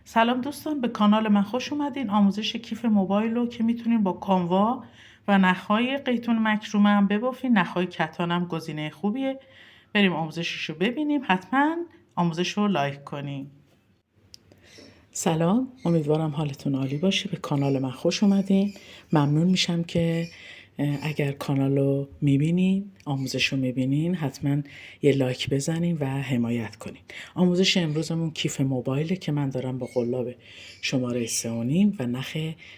سلام دوستان، به کانال من خوش اومدین. آموزش کیف موبایل رو که میتونین با کانوا و نخهای قیتون مکرومه هم ببافین. نخهای کتان هم گزینه خوبیه. بریم آموزشش رو ببینیم. حتما آموزش رو لایک کنین. سلام، امیدوارم حالتون عالی باشه. به کانال من خوش اومدین. ممنون میشم که اگر کانال رو میبینین، آموزش رو میبینین، حتما یه لایک بزنین و حمایت کنین. آموزش امروزمون کیف موبایله که من دارم با قلاب شماره 3.5 و نخ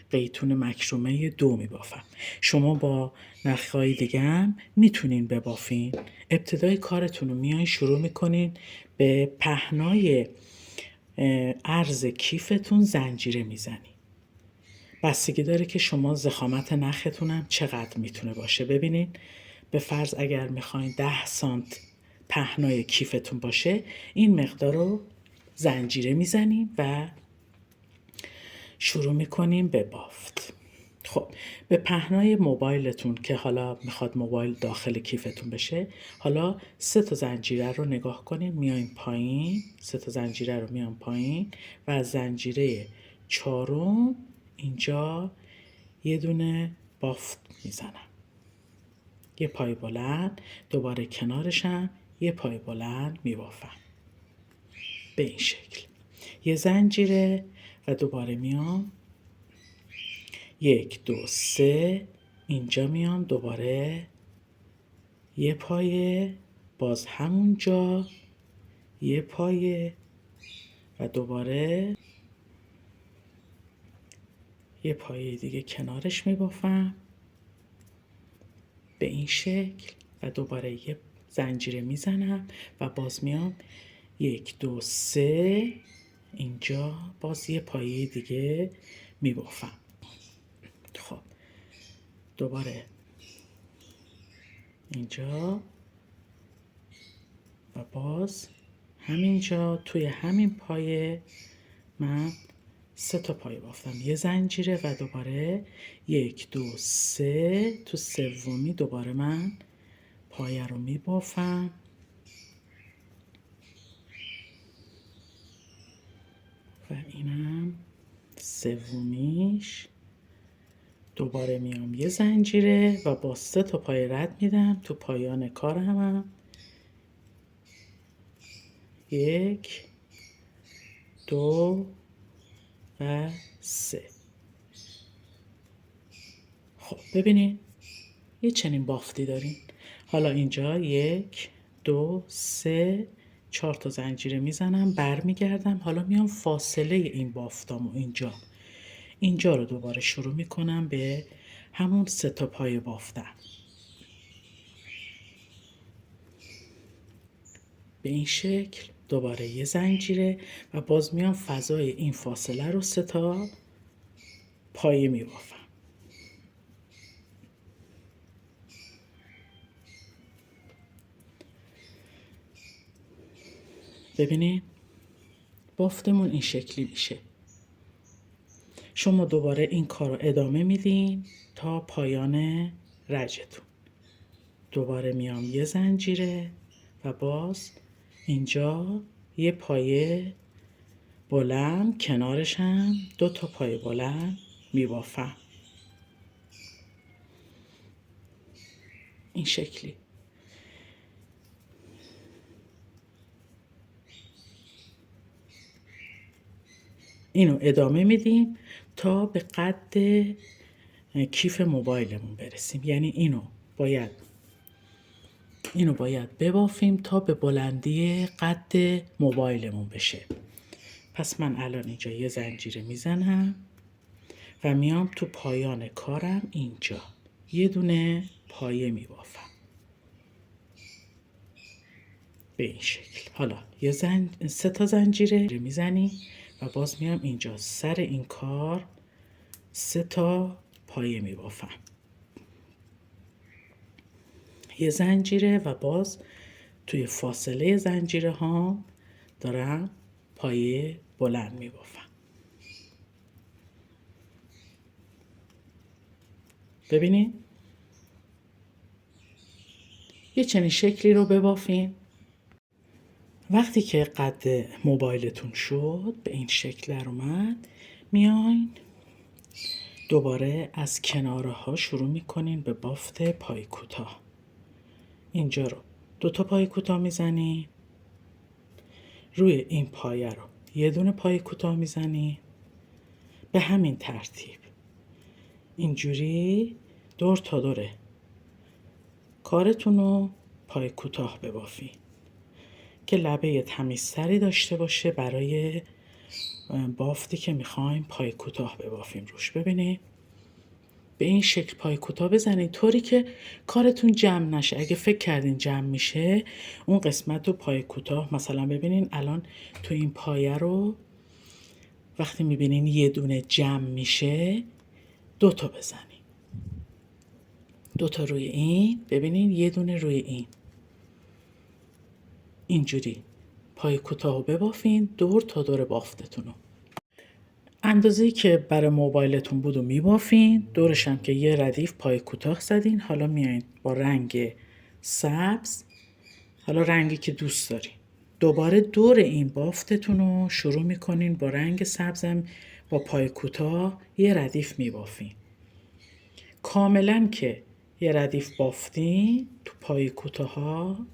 قیتون مکرومه 2 میبافم. شما با نخهای دیگه هم میتونین ببافین. ابتدای کارتون رو میایین شروع میکنین به پهنای عرض کیفتون زنجیره میزنی. بستگی داره که شما ضخامت نختونم چقدر میتونه باشه. ببینین، به فرض اگر میخواین 10 سانت پهنای کیفتون باشه، این مقدار رو زنجیره میزنیم و شروع میکنیم به بافت. خب، به پهنای موبایلتون که حالا میخواد موبایل داخل کیفتون بشه، حالا 3 تا زنجیره رو نگاه کنین، میایم پایین، 3 تا زنجیره رو میام پایین و از زنجیره 4 اینجا یه دونه بافت میزنم. یه پای بلند، دوباره کنارشم یه پای بلند میبافم. به این شکل. یه زنجیره و دوباره میام 1 2 3 اینجا میام، دوباره یه پایه، باز همونجا یه پایه و دوباره یه پایه دیگه کنارش میبافم به این شکل و دوباره یه زنجیره میزنم و باز میام 1 2 3 اینجا باز یه پایه دیگه میبافم. خب، دوباره اینجا و باز همینجا توی همین پایه من 3 تا پایه بافتم، یه زنجیره و دوباره 1 2 3 تو سومی دوباره من پایه رو میبافم و اینم سومیش. دوباره میام یه زنجیره و با 3 تا پایه رد میدم تو پایان کارم. 1 2 و 3. خب ببینید، یه چنین بافتی داریم. حالا اینجا 1 2 3 4 تا زنجیره میزنم، برمیگردم. حالا میام فاصله این بافتامو اینجا رو دوباره شروع میکنم به همون 3 تا پای بافتم به این شکل. دوباره یه زنجیره و باز میام فضای این فاصله رو 3 تا پایه میبافم. ببینید بافتمون این شکلی میشه. شما دوباره این کار رو ادامه میدین تا پایان رجتون. دوباره میام یه زنجیره و باز اینجا یه پایه بلند، کنارش هم 2 تا پایه بلند میبافم این شکلی. اینو ادامه میدیم تا به قد کیف موبایلمون برسیم. یعنی اینو باید ببافیم تا به بلندی قد موبایلمون بشه. پس من الان اینجا یه زنجیره میزنم و میام تو پایان کارم اینجا یه دونه پایه میبافم به این شکل. حالا 3 تا زنجیره میزنی و باز میام اینجا سر این کار 3 تا پایه میبافم، یه زنجیره و باز توی فاصله زنجیره ها دارم پایه بلند میبافم. ببینید یه چنین شکلی رو ببافیم. وقتی که قد موبایلتون شد به این شکل در اومد، میاین دوباره از کناره ها شروع میکنین به بافت پای کوتاه. اینجا رو 2 تا پای کوتاه میزنی، روی این پایه رو 1 دونه پای کوتاه میزنی، به همین ترتیب اینجوری دور تا دوره کارتون رو پای کوتاه ببافین که لبه تمیزتری داشته باشه برای بافتی که میخوایم پای کوتاه ببافیم روش. ببینید به این شکل پای کوتاه بزنید طوری که کارتون جمع نشه. اگه فکر کردین جمع میشه اون قسمت رو پای کوتاه، مثلا ببینین الان تو این پایه رو وقتی میبینین 1 دونه جمع میشه 2 تا بزنین، 2 تا روی این، ببینین 1 دونه روی این، اینجوری پای کوتاه رو ببافین دور تا دور بافتتون رو. اندازه‌ای که برای موبایلتون بود و میبافین، دورش هم که یه ردیف پای کوتاه زدین. حالا میایین با رنگ سبز، حالا رنگی که دوست دارین، دوباره دور این بافتتون رو شروع میکنین با رنگ سبزم با پای کوتاه یه ردیف میبافین. کاملا که یه ردیف بافتین تو پای کوتاه ها،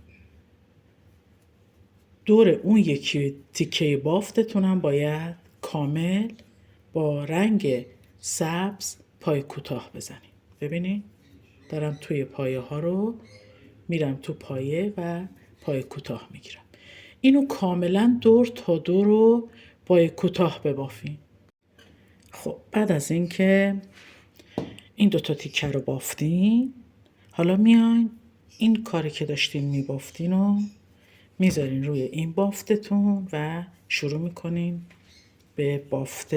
دور اون یکی تیکه بافتتون هم باید کامل با رنگ سبز پای کوتاه بزنیم. ببینید دارم توی پایه ها رو میرم تو پایه و پای کوتاه میگیرم. اینو کاملا دور تا دور رو پای کوتاه ببافیم. خب بعد از اینکه این 2 تا تیکه رو بافتین، حالا میاین این کاری که داشتین میبافتین رو میذارین روی این بافتتون و شروع میکنین به بافت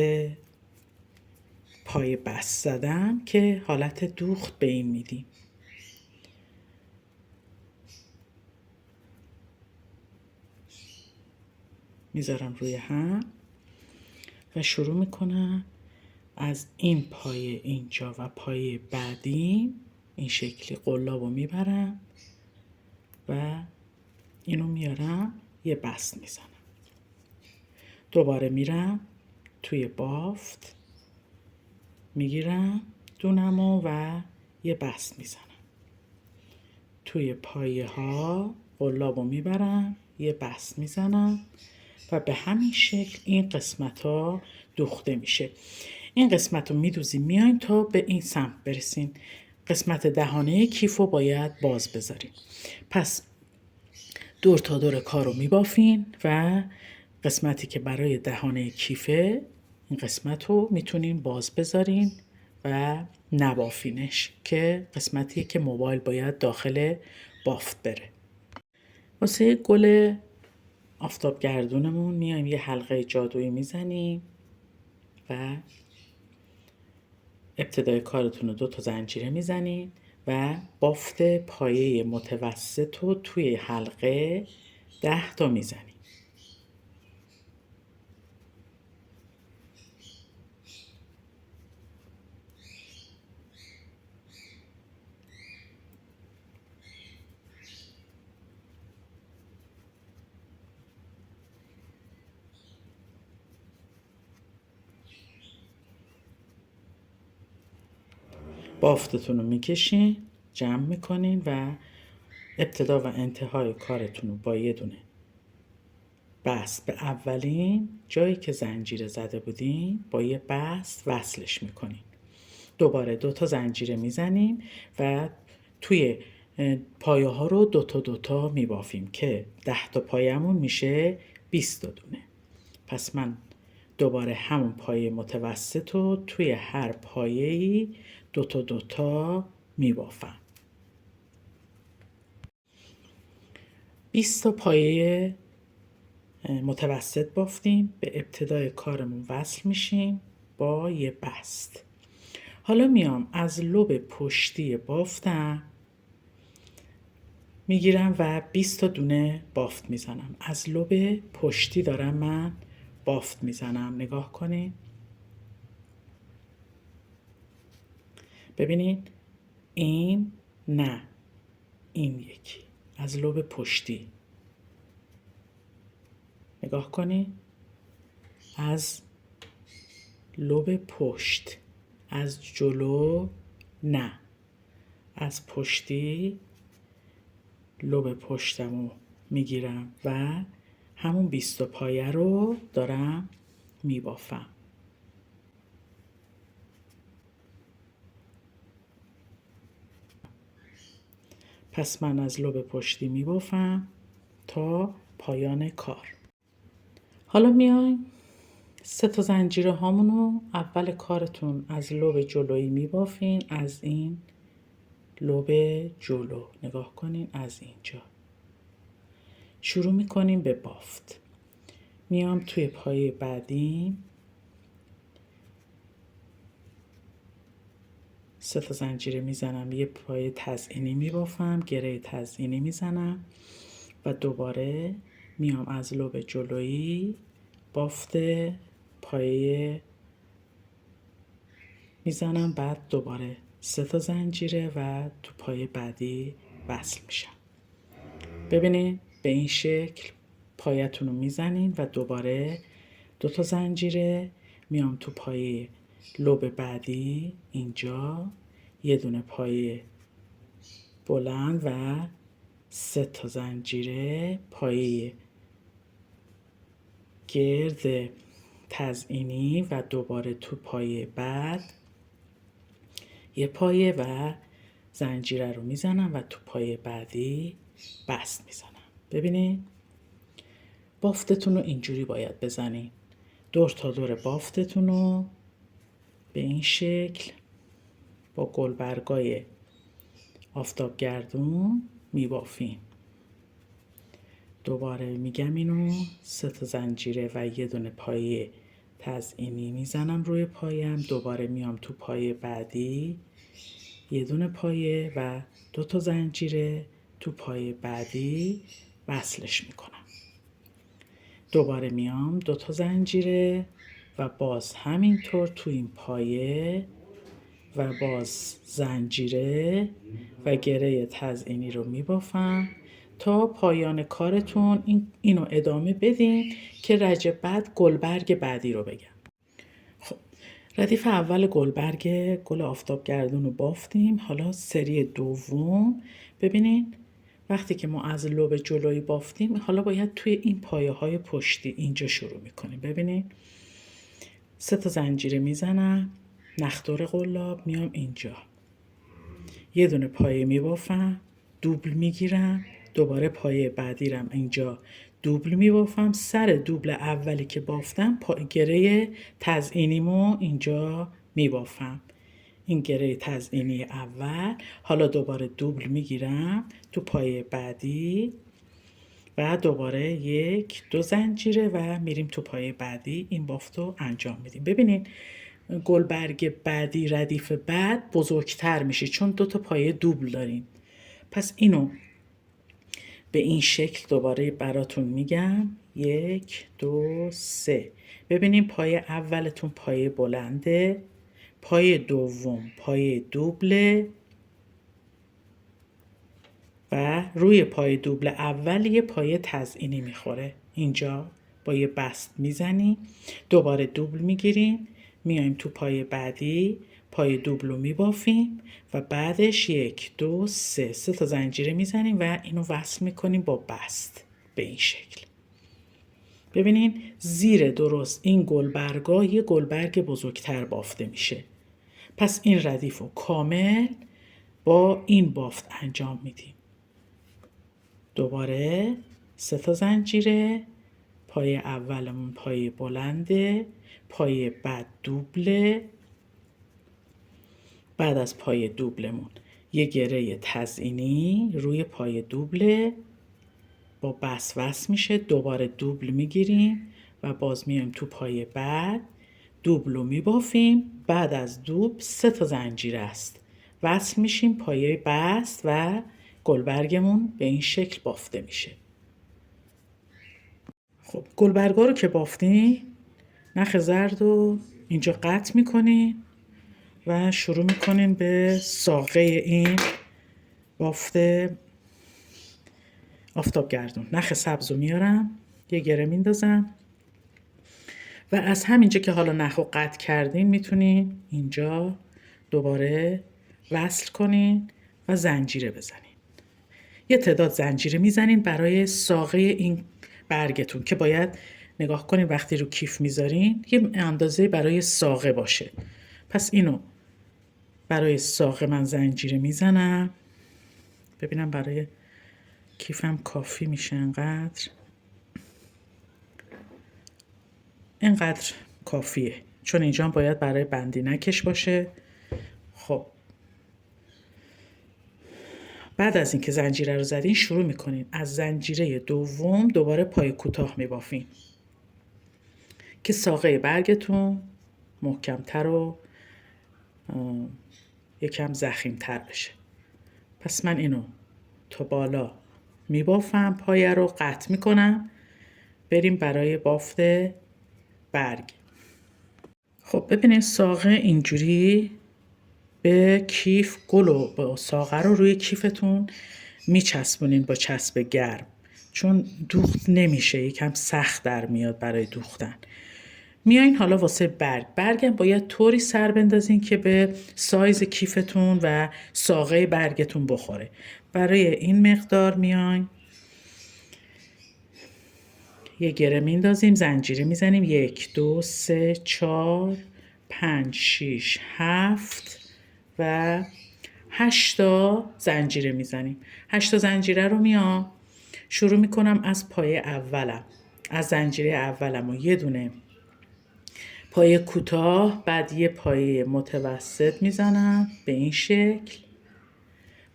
پای بست زدن که حالت دوخت به این میدیم. میذارم روی هم و شروع میکنم از این پایه اینجا و پایه بعدی این شکلی قلابو میبرم و اینو میارم یه بست میزنم. دوباره میرم توی بافت میگیرم دونمو و یه بست میزنم. توی پایه ها قلابو میبرم یه بست میزنم و به همین شکل این قسمت ها دوخته میشه. این قسمت رو میدوزیم میایم تا به این سمت برسین. قسمت دهانه کیف رو باید باز بذاریم. پس دور تا دور کار رو میبافین و قسمتی که برای دهانه کیفه این قسمت رو میتونین باز بذارین و نبافینش که قسمتیه که موبایل باید داخل بافت بره. واسه گل آفتاب گردونمون میایم یه حلقه جادویی میزنیم و ابتدای کارتون رو 2 تا زنجیره میزنین و بافت پایه متوسط رو توی حلقه 10 تا میزنین. بافتتون رو میکشین، جمع میکنین و ابتدا و انتهای کارتون رو با یه دونه بست به اولین جایی که زنجیره زده بودین با یه بست وصلش میکنین. دوباره 2 تا زنجیره میزنیم و توی پایه ها رو 2 تا 2 تا میبافیم که 10 تا پایه‌مون میشه 20 تا دونه. پس من دوباره همون پایه متوسط رو توی هر پایه‌ای 2 تا 2 تا میبافم. 20 تا پایه متوسط بافتیم، به ابتدای کارمون وصل میشیم با یه بست. حالا میام از لب پشتی بافتم میگیرم و 20 تا دونه بافت میزنم. از لب پشتی دارم من بافت میزنم. نگاه کنین ببینید این نه این یکی از لب پشتی نگاه کنید، از لوب پشت، از جلو نه، از پشتی لوب پشتمو میگیرم و همون 20 پایه رو دارم میبافم. پس من از لوب پشتی میبافم تا پایان کار. حالا میایم 3 تا زنجیره هامونو اول کارتون از لوب جلویی میبافین، از این لوب جلو نگاه کنین، از اینجا شروع میکنیم به بافت. میام توی پایه بعدی 3 تا زنجیره میزنم، یه پایه تزئینی میبافم، گره تزئینی میزنم و دوباره میام از لوب جلویی بافت پایه میزنم، بعد دوباره 3 تا زنجیره و تو پایه بعدی وصل میشم. ببینید به این شکل پایتون رو میزنین و دوباره 2 تا زنجیره میام تو پایه لوب بعدی، اینجا یه دونه پایه بلند و 3 تا زنجیره پایه گرد تزئینی و دوباره تو پایه بعد یه پایه و زنجیره رو میزنم و تو پایه بعدی بست میزنم. ببینید بافتتون رو اینجوری باید بزنید، دور تا دور بافتتون رو به این شکل با گلبرگای آفتابگردون میبافین. دوباره میگم اینو 3 تا زنجیره و یه دونه پایه تزئینی میزنم روی پایم، دوباره میام تو پایه بعدی یه دونه پایه و 2 تا زنجیره تو پایه بعدی وصلش میکنم. دوباره میام 2 تا زنجیره و باز همینطور تو این پایه و باز زنجیره و گره تزئینی رو میبافم تا پایان کارتون. اینو ادامه بدین که رجب بعد گلبرگ بعدی رو بگم. خب ردیف اول گلبرگ گل آفتابگردون رو بافتیم. حالا سری دوم ببینین وقتی که ما از لوب جلویی بافتیم، حالا باید توی این پایه های پشتی اینجا شروع میکنیم. ببینین 3 تا زنجیره میزنم، نخدار قلاب میام اینجا یه دونه پایه میبافم، دوبل میگیرم، دوباره پایه بعدی رم اینجا دوبل میبافم، سر دوبل اولی که بافتم گره تزئینیمو اینجا میبافم، این گره تزئینی اول. حالا دوباره دوبل میگیرم تو پایه بعدی و دوباره 1 2 زنجیره و میریم تو پایه بعدی، این بافتو انجام میدیم. ببینید گلبرگ بعدی ردیف بعد بزرگتر میشه چون 2 تا پایه دوبل داریم. پس اینو به این شکل دوباره براتون میگم 1 2 3. ببینیم پایه اولتون پایه بلنده، پایه دوم پایه دوبله و روی پایه دوبل اول یه پایه تزئینی میخوره، اینجا با یه بست میزنیم، دوباره دوبل میگیریم، میایم تو پایه بعدی پایه دوبل رو میبافیم و بعدش 1 2 3 تا زنجیره میزنیم و اینو وصل میکنیم با بست به این شکل. ببینین زیر درست این گلبرگا یه گلبرگ بزرگتر بافته میشه. پس این ردیف رو کامل با این بافت انجام میدیم. دوباره 3 تا زنجیره، پایه اولمون پایه بلنده، پایه بعد دوبله، بعد از پایه دوبلمون یه گره تزئینی روی پایه دوبله با بست وصل میشه، دوباره دوبل میگیریم و باز میایم تو پایه بعد دوبل رو میبافیم، بعد از دوبل 3 تا زنجیره است وصل میشیم پایه بست و گلبرگمون به این شکل بافته میشه. خب گلبرگا رو که بافتین نخ زرد رو اینجا قطع میکنین و شروع میکنین به ساقه این بافت آفتابگردون. نخ سبز رو میارم یه گره میندازم و از همینجا که حالا نخو قطع کردین میتونین اینجا دوباره وصل کنین و زنجیره بزنین. یه تعداد زنجیره میزنین برای ساقه این برگتون که باید نگاه کنین وقتی رو کیف میذارین یه اندازه برای ساقه باشه. پس اینو برای ساقه من زنجیره میزنم. ببینم برای کیفم کافی میشه اینقدر کافیه، چون اینجا باید برای بندینکش باشه. خب بعد از اینکه زنجیره رو زدین شروع میکنین از زنجیره دوم دوباره پای کوتاه میبافین که ساقه برگتون محکمتر و یکم ضخیم‌تر بشه. پس من اینو تا بالا میبافم، پایه رو قطع میکنم. بریم برای بافت برگ. خب ببینید ساقه اینجوری به کیف گل و با ساقه رو روی کیفتون میچسبونین با چسب گرم، چون دوخت نمیشه، یکم سخت در میاد برای دوختن. میایین حالا واسه برگم باید طوری سر بندازین که به سایز کیفتون و ساقه برگتون بخوره. برای این مقدار میاین یه گره میندازیم، زنجیره میزنیم 1 2 3 4 5 6 7 و 8 تا زنجیره میزنیم. 8 تا زنجیره رو میام شروع میکنم از پایه اولم، از زنجیره اولم و یه دونه پایه کوتاه، بعد یه پایه متوسط میزنم به این شکل،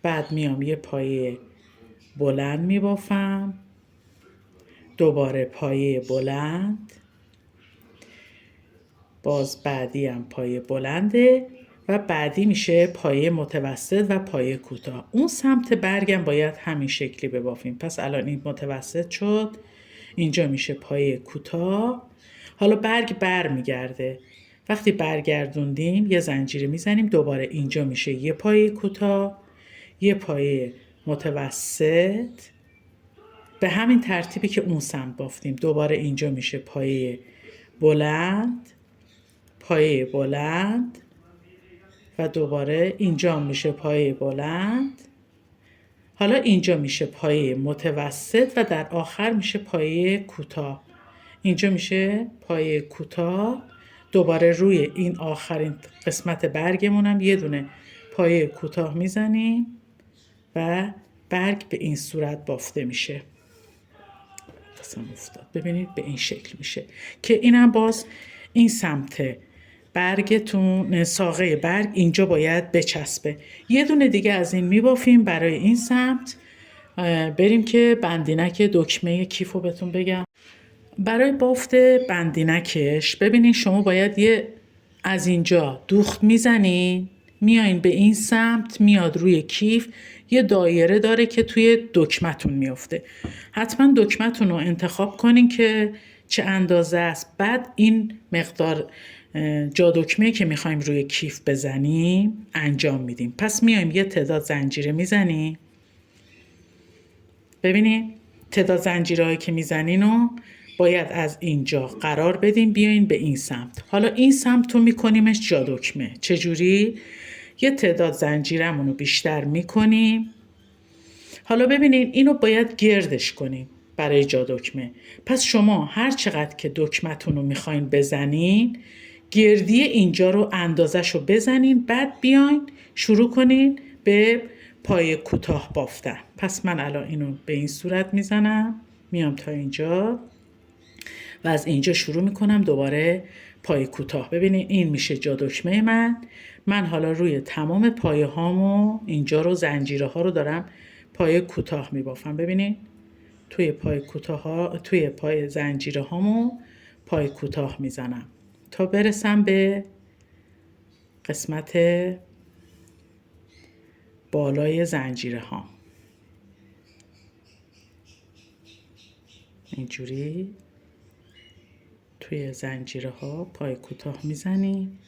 بعد میام یه پایه بلند میبافم، دوباره پایه بلند، باز بعدی هم پایه بلنده و بعدی میشه پایه متوسط و پایه کوتاه. اون سمت برگم باید همین شکلی ببافیم. پس الان این متوسط شد، اینجا میشه پایه کوتاه. حالا برگ بر میگرده، وقتی برگردوندیم یه زنجیره میزنیم، دوباره اینجا میشه یه پایه کوتاه، یه پایه متوسط، به همین ترتیبی که اون سمت بافتیم. دوباره اینجا میشه پایه بلند، پایه بلند و دوباره اینجا میشه پایه بلند. حالا اینجا میشه پایه متوسط و در آخر میشه پایه کوتاه. اینجا میشه پایه کوتاه، دوباره روی این آخرین قسمت برگمونم یه دونه پایه کوتاه میزنیم و برگ به این صورت بافته میشه. قسم افتاد. ببینید به این شکل میشه که اینم باز این سمت برگتون، ساقه برگ اینجا باید بچسبه. یه دونه دیگه از این میبافیم برای این سمت. بریم که بندینک دکمه کیفو بهتون بگم. برای بافت بندینکش ببینین شما باید یه از اینجا دوخت میزنین، میایین به این سمت، میاد روی کیف، یه دایره داره که توی دکمتون میفته. حتما دکمتون رو انتخاب کنین که چه اندازه است. بعد این مقدار جا دکمه که میخوایم روی کیف بزنیم انجام میدیم. پس میایم یه تعداد زنجیره میزنیم. ببینید تعداد زنجیرهایی که میزنین رو باید از اینجا قرار بدیم بیاین به این سمت. حالا این سمت رو میکنیمش جا دکمه. چجوری؟ یه تعداد زنجیرمون رو بیشتر میکنیم. حالا ببینین اینو باید گردش کنیم برای جا دکمه. پس شما هر چقدر که دکمتون رو میخواین بزنین گردی اینجا رو اندازش رو بزنین، بعد بیاین شروع کنین به پای کوتاه بافتن. پس من الان اینو به این صورت میزنم، میام تا اینجا و از اینجا شروع میکنم دوباره پای کوتاه. ببینید این میشه جا دکمه من حالا روی تمام پایه هامو اینجا رو زنجیره ها رو دارم پای کوتاه میبافم. ببینید توی پای کوتاه ها، توی پای زنجیره هامو پای کوتاه میزنم تا برسم به قسمت بالای زنجیره ها. اینجوری توی زنجیره ها پای کوتاه میزنیم.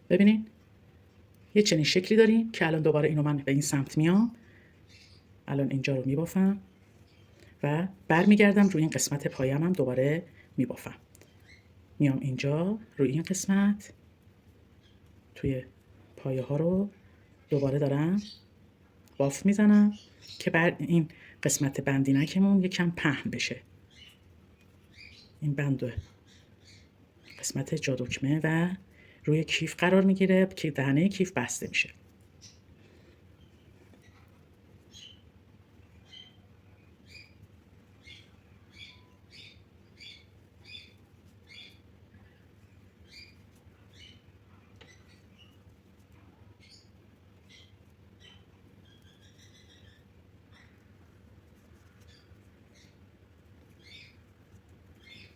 ببینین یه چنین شکلی داریم که الان دوباره اینو من به این سمت میام، الان اینجا رو میبافم و برمیگردم روی این قسمت پایم هم دوباره میبافم. میام اینجا روی این قسمت توی پایه ها رو دوباره دارم بافت میزنم که بعد این قسمت بندینکمون یکم پهن بشه. این بند قسمت جادکمه و روی کیف قرار میگیره که دهنه کیف بسته میشه.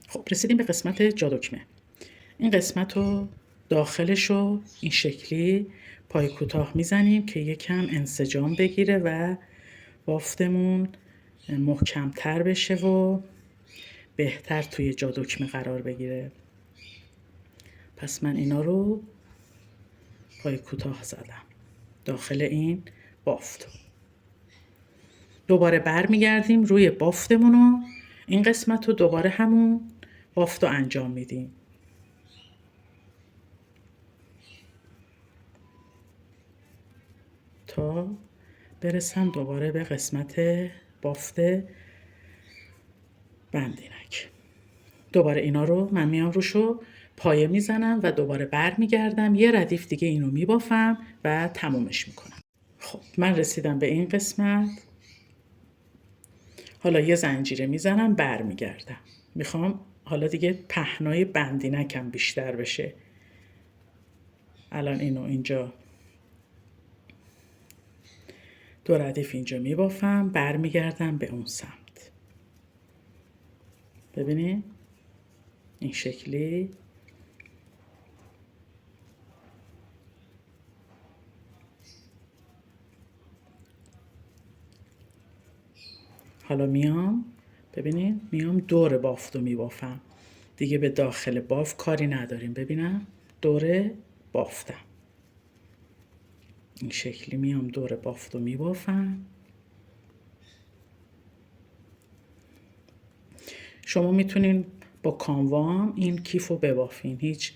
خب رسیدیم به قسمت جادکمه. این قسمت رو داخلش رو این شکلی پای کوتاه میزنیم که یکم انسجام بگیره و بافتمون محکمتر بشه و بهتر توی جادکمه قرار بگیره. پس من اینا رو پای کوتاه زدم داخل این بافت. دوباره برمیگردیم روی بافتمون و این قسمت رو دوباره همون بافت رو انجام میدیم. تا برسم دوباره به قسمت بافت بندینک. دوباره اینا رو من میام روشو پایه میزنم و دوباره برمیگردم یه ردیف دیگه اینو میبافم و تمومش میکنم. خب من رسیدم به این قسمت. حالا یه زنجیره میزنم برمیگردم. میخوام حالا دیگه پهنای بندینکم بیشتر بشه. الان اینو اینجا دو ردیف اینجا میبافم برمیگردم به اون سمت. ببینید این شکلی حالا میام ببینید میام دور بافت رو میبافم دیگه به داخل بافت کاری نداریم. ببینم دور بافتم این شکلی میام دور بافت رو میبافم. شما میتونین با کانوا این کیف رو ببافین، هیچ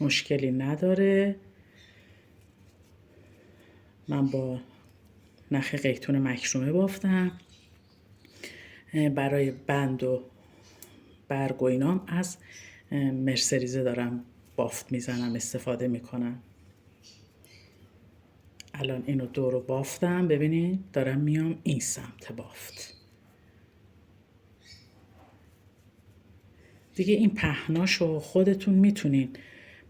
مشکلی نداره. من با نخ قیتون مکشومه بافتم. برای بند و برگ و اینام از مرسریزه دارم بافت میزنم استفاده میکنم. الان اینو دور رو بافتم. ببینید دارم میام این سمت بافت. دیگه این پهناشو خودتون میتونین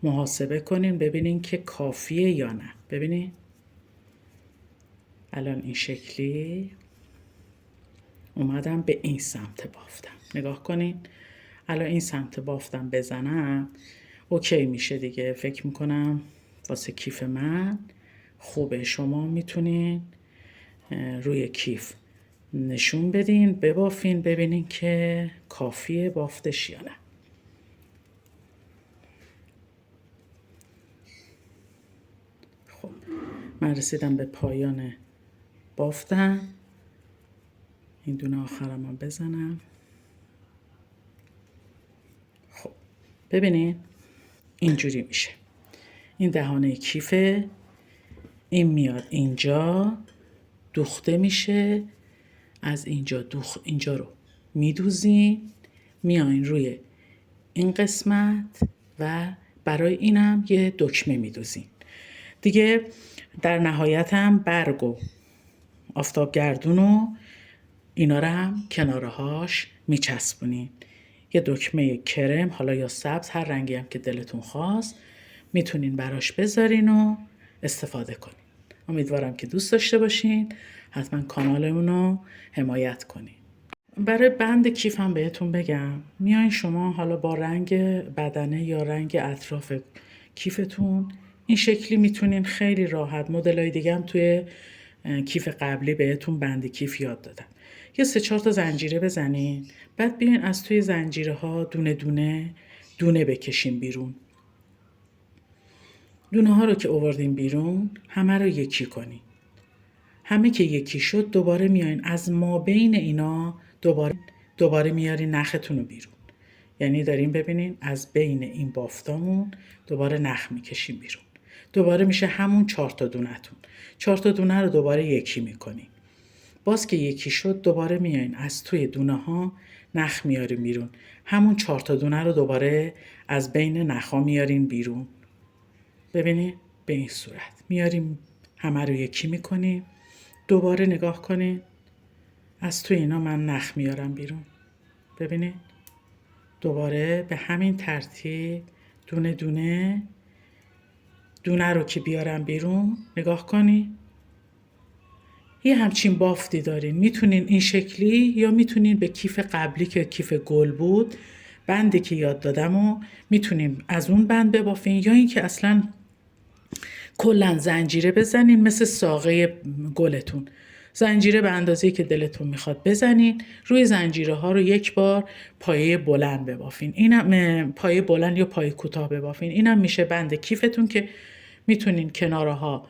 محاسبه کنین ببینین که کافیه یا نه. ببینید الان این شکلی اومدم به این سمت بافتم. نگاه کنین الان این سمت بافتم بزنم اوکی میشه دیگه. فکر میکنم واسه کیف من خوبه. شما میتونین روی کیف نشون بدین ببافین ببینین که کافیه بافتش یا نه. خب من رسیدم به پایان بافتم. این دونه آخرم هم بزنم. خب ببینین اینجوری میشه. این دهانه کیفه، این میاد اینجا دوخته میشه. از اینجا اینجا رو میدوزین میاین روی این قسمت و برای اینم یه دکمه میدوزین دیگه. در نهایت هم برگ و آفتابگردون و اینا رو هم کنارهاش میچسبونین. یه دکمه کرم حالا یا سبز هر رنگی هم که دلتون خواست میتونین براش بذارین و استفاده کنین. امیدوارم که دوست داشته باشین. حتما کانالمون رو حمایت کنین. برای بند کیف هم بهتون بگم میایین شما حالا با رنگ بدنه یا رنگ اطراف کیفتون این شکلی میتونین خیلی راحت. مدلای دیگه هم توی کیف قبلی بهتون بند کیف یاد دادم. یه 3-4 تا زنجیره بزنین بعد بیاین از توی زنجیره ها دونه دونه بکشین بیرون. دونه ها رو که آوردین بیرون همه رو یکی کنین. همه که یکی شد دوباره میایین از ما بین اینا دوباره میارین نختون رو بیرون. یعنی داریم ببینین از بین این بافتامون دوباره نخ میکشیم بیرون. دوباره میشه همون 4 تا دونه‌تون. 4 تا دونه رو دوباره یکی میکنین. باز که یکی شد دوباره میایین از توی دونه ها نخ میاریم بیرون. همون 4 تا دونه رو دوباره از بین نخا میارین بیرون. ببینید به این صورت میاریم همه رو یکی میکنیم. دوباره نگاه کنید از توی اینا من نخ میارم بیرون. ببینید دوباره به همین ترتیب دونه دونه رو که بیارم بیرون نگاه کنید یه همچین بافتی دارین. میتونین این شکلی یا میتونین به کیف قبلی که کیف گل بود بندی که یاد دادم و میتونین از اون بند ببافین یا اینکه اصلا کلا زنجیره بزنین مثل ساقه گلتون. زنجیره به اندازه‌ای که دلتون میخواد بزنین. روی زنجیره ها رو یک بار پایه بلند ببافین. اینم پایه بلند یا پایه کوتاه ببافین. اینم میشه بند کیفتون که میتونین کنارها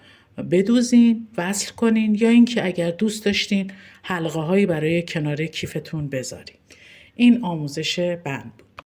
بدوزین، وصل کنین یا اینکه اگر دوست داشتین حلقه هایی برای کنار کیفتون بذارین. این آموزش بند بود.